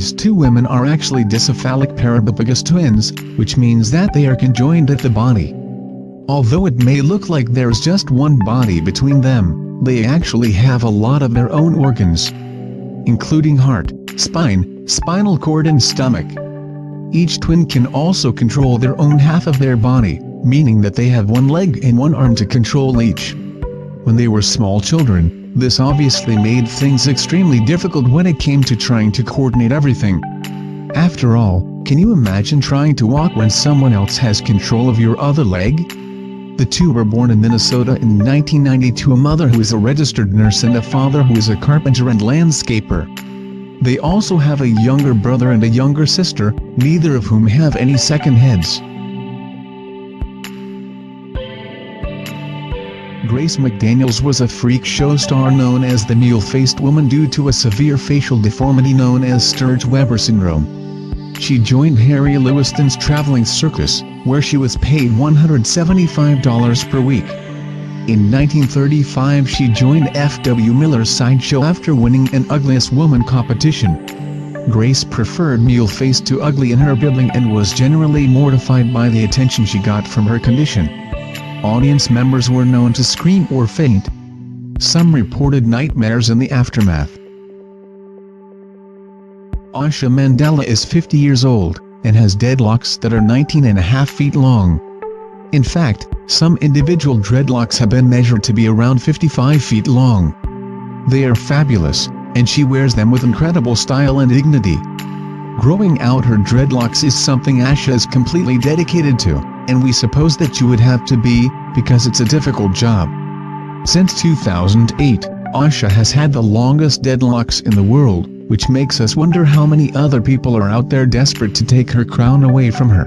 These two women are actually dicephalic parabipagous twins, which means that they are conjoined at the body. Although it may look like there's just one body between them, they actually have a lot of their own organs, including heart, spine, spinal cord and stomach. Each twin can also control their own half of their body, meaning that they have one leg and one arm to control each. When they were small children, this obviously made things extremely difficult when it came to trying to coordinate everything. After all, can you imagine trying to walk when someone else has control of your other leg? The two were born in Minnesota in 1990 to a mother who is a registered nurse and a father who is a carpenter and landscaper. They also have a younger brother and a younger sister, neither of whom have any second heads. Grace McDaniels was a freak show star known as the Mule-Faced Woman due to a severe facial deformity known as Sturge-Weber syndrome. She joined Harry Lewiston's traveling circus, where she was paid $175 per week. In 1935 she joined F.W. Miller's sideshow after winning an Ugliest Woman competition. Grace preferred mule-faced to ugly in her building and was generally mortified by the attention she got from her condition. Audience members were known to scream or faint. Some reported nightmares in the aftermath. Asha Mandela is 50 years old, and has dreadlocks that are 19.5 feet long. In fact, some individual dreadlocks have been measured to be around 55 feet long. They are fabulous, and she wears them with incredible style and dignity. Growing out her dreadlocks is something Asha is completely dedicated to, and we suppose that you would have to be, because it's a difficult job. Since 2008, Asha has had the longest dreadlocks in the world, which makes us wonder how many other people are out there desperate to take her crown away from her.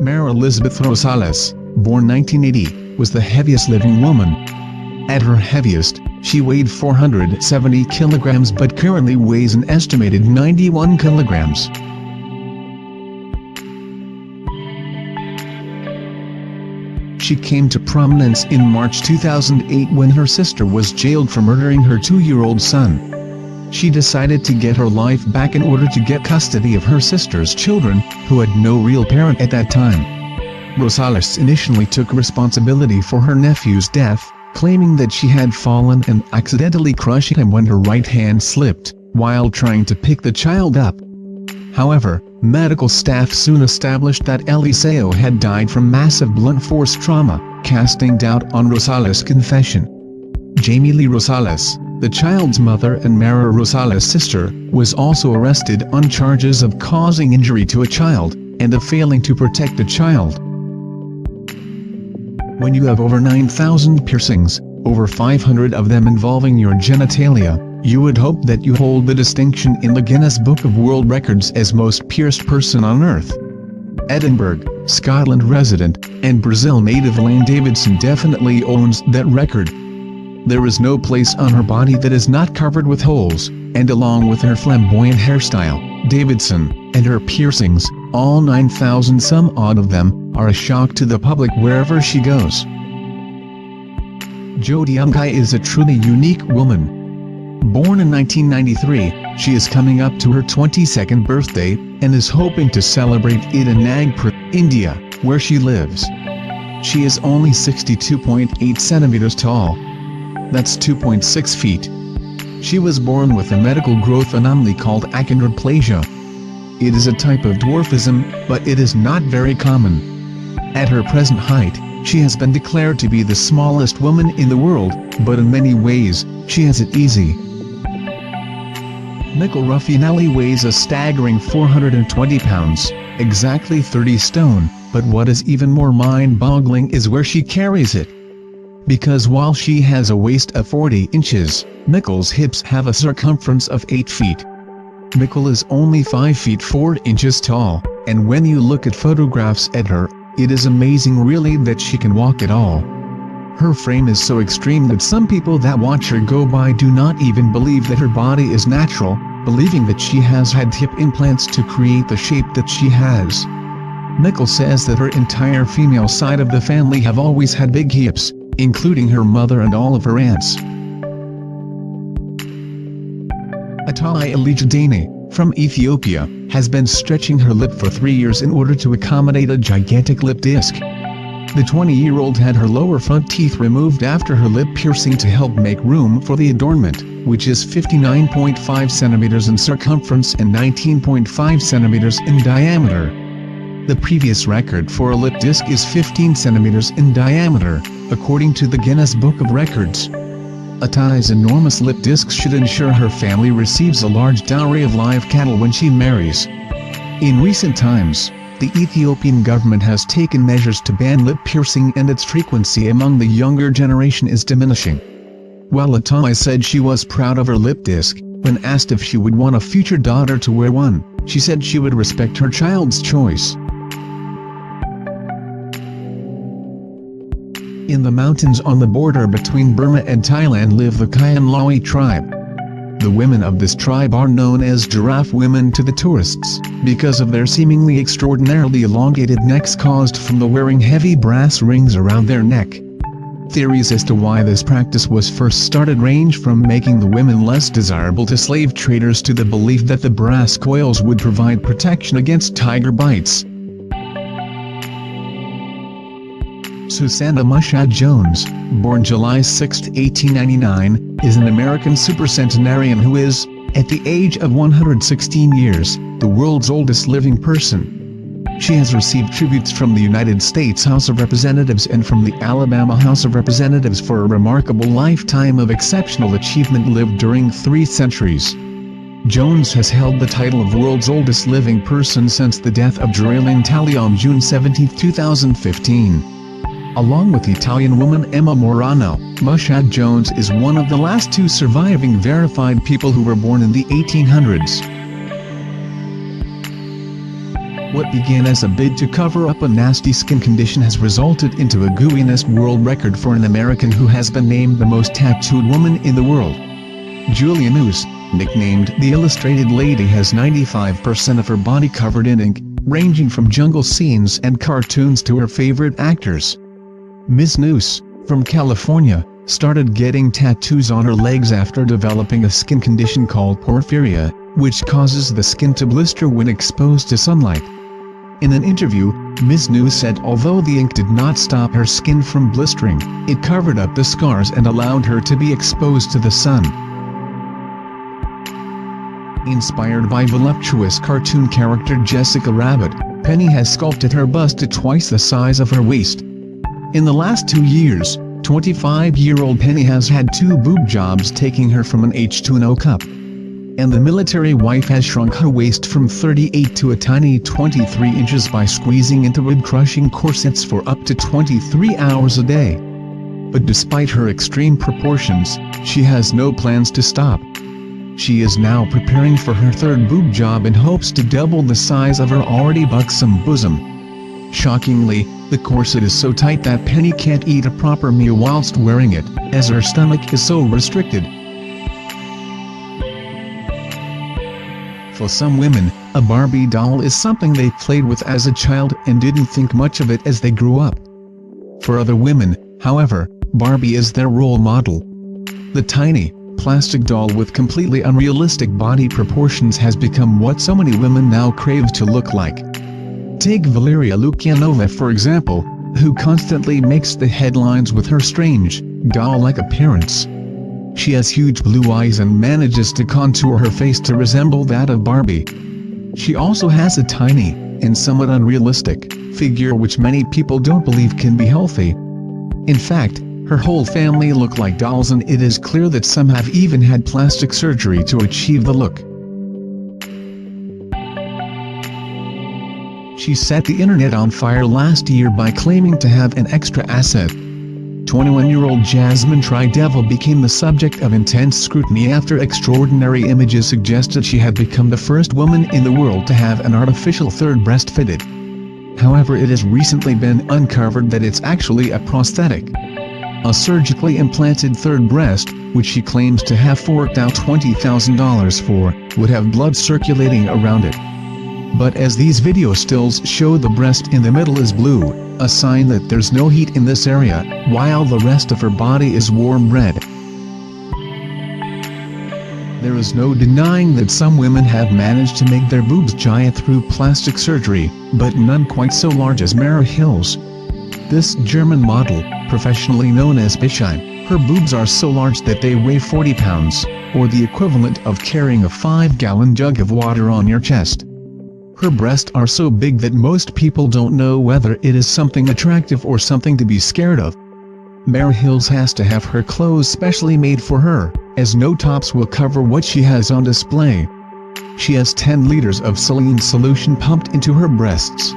Mary Elizabeth Rosales, born 1980, was the heaviest living woman. At her heaviest, she weighed 470 kilograms but currently weighs an estimated 91 kilograms. She came to prominence in March 2008 when her sister was jailed for murdering her 2-year-old son. She decided to get her life back in order to get custody of her sister's children, who had no real parent at that time. Rosales initially took responsibility for her nephew's death, claiming that she had fallen and accidentally crushed him when her right hand slipped, while trying to pick the child up. However, medical staff soon established that Eliseo had died from massive blunt force trauma, casting doubt on Rosales' confession. Jamie Lee Rosales, the child's mother and Mara Rosales' sister, was also arrested on charges of causing injury to a child, and of failing to protect a child. When you have over 9,000 piercings, over 500 of them involving your genitalia, you would hope that you hold the distinction in the Guinness Book of World Records as most pierced person on Earth. Edinburgh, Scotland resident, and Brazil native Elaine Davidson definitely owns that record. There is no place on her body that is not covered with holes, and along with her flamboyant hairstyle, Davidson, and her piercings, all 9,000 some odd of them, are a shock to the public wherever she goes. Jodi Ungai is a truly unique woman. Born in 1993, she is coming up to her 22nd birthday, and is hoping to celebrate it in Nagpur, India, where she lives. She is only 62.8 centimeters tall. That's 2.6 feet. She was born with a medical growth anomaly called achondroplasia. It is a type of dwarfism, but it is not very common. At her present height, she has been declared to be the smallest woman in the world, but in many ways, she has it easy. Nicole Ruffinelli weighs a staggering 420 pounds, exactly 30 stone, but what is even more mind-boggling is where she carries it. Because while she has a waist of 40 inches, Nicole's hips have a circumference of 8 feet. Nicole is only 5 feet 4 inches tall, and when you look at photographs at her, it is amazing really that she can walk at all. Her frame is so extreme that some people that watch her go by do not even believe that her body is natural, believing that she has had hip implants to create the shape that she has. Nicole says that her entire female side of the family have always had big hips, including her mother and all of her aunts. Atai Elijadene, from Ethiopia, has been stretching her lip for 3 years in order to accommodate a gigantic lip disc. The 20-year-old had her lower front teeth removed after her lip piercing to help make room for the adornment, which is 59.5 centimeters in circumference and 19.5 centimeters in diameter. The previous record for a lip disc is 15 centimeters in diameter, according to the Guinness Book of Records. Atai's enormous lip discs should ensure her family receives a large dowry of live cattle when she marries. In recent times, the Ethiopian government has taken measures to ban lip piercing, and its frequency among the younger generation is diminishing. While Atai said she was proud of her lip disc, when asked if she would want a future daughter to wear one, she said she would respect her child's choice. In the mountains on the border between Burma and Thailand live the Kayan Lawi tribe. The women of this tribe are known as giraffe women to the tourists, because of their seemingly extraordinarily elongated necks caused from the wearing heavy brass rings around their neck. Theories as to why this practice was first started range from making the women less desirable to slave traders to the belief that the brass coils would provide protection against tiger bites. Susanna Mushat Jones, born July 6, 1899, is an American supercentenarian who is, at the age of 116 years, the world's oldest living person. She has received tributes from the United States House of Representatives and from the Alabama House of Representatives for a remarkable lifetime of exceptional achievement lived during 3 centuries. Jones has held the title of world's oldest living person since the death of Geraldine Talley on June 17, 2015. Along with Italian woman Emma Morano, Mushat Jones is one of the last 2 surviving verified people who were born in the 1800s. What began as a bid to cover up a nasty skin condition has resulted into a Guinness World Record for an American who has been named the most tattooed woman in the world. Julia Noose, nicknamed the Illustrated Lady, has 95% of her body covered in ink, ranging from jungle scenes and cartoons to her favorite actors. Ms. Noose, from California, started getting tattoos on her legs after developing a skin condition called porphyria, which causes the skin to blister when exposed to sunlight. In an interview, Ms. Noose said although the ink did not stop her skin from blistering, it covered up the scars and allowed her to be exposed to the sun. Inspired by voluptuous cartoon character Jessica Rabbit, Penny has sculpted her bust to twice the size of her waist. In the last 2 years, 25-year-old Penny has had 2 boob jobs, taking her from an H to an O cup. And the military wife has shrunk her waist from 38 to a tiny 23 inches by squeezing into rib-crushing corsets for up to 23 hours a day. But despite her extreme proportions, she has no plans to stop. She is now preparing for her 3rd boob job in hopes to double the size of her already buxom bosom. Shockingly, the corset is so tight that Penny can't eat a proper meal whilst wearing it, as her stomach is so restricted. For some women, a Barbie doll is something they played with as a child and didn't think much of it as they grew up. For other women, however, Barbie is their role model. The tiny, plastic doll with completely unrealistic body proportions has become what so many women now crave to look like. Take Valeria Lukyanova for example, who constantly makes the headlines with her strange, doll-like appearance. She has huge blue eyes and manages to contour her face to resemble that of Barbie. She also has a tiny, and somewhat unrealistic, figure which many people don't believe can be healthy. In fact, her whole family look like dolls, and it is clear that some have even had plastic surgery to achieve the look. She set the internet on fire last year by claiming to have an extra asset. 21-year-old Jasmine Tri-Devil became the subject of intense scrutiny after extraordinary images suggested she had become the first woman in the world to have an artificial 3rd breast fitted. However, it has recently been uncovered that it's actually a prosthetic. A surgically implanted 3rd breast, which she claims to have forked out $20,000 for, would have blood circulating around it. But as these video stills show, the breast in the middle is blue, a sign that there's no heat in this area, while the rest of her body is warm red. There is no denying that some women have managed to make their boobs giant through plastic surgery, but none quite so large as Mara Hills. This German model, professionally known as Bischheim, her boobs are so large that they weigh 40 pounds, or the equivalent of carrying a 5-gallon jug of water on your chest. Her breasts are so big that most people don't know whether it is something attractive or something to be scared of. Mara Hills has to have her clothes specially made for her, as no tops will cover what she has on display. She has 10 liters of saline solution pumped into her breasts.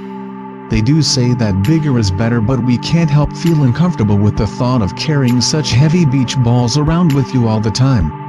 They do say that bigger is better, but we can't help feel uncomfortable with the thought of carrying such heavy beach balls around with you all the time.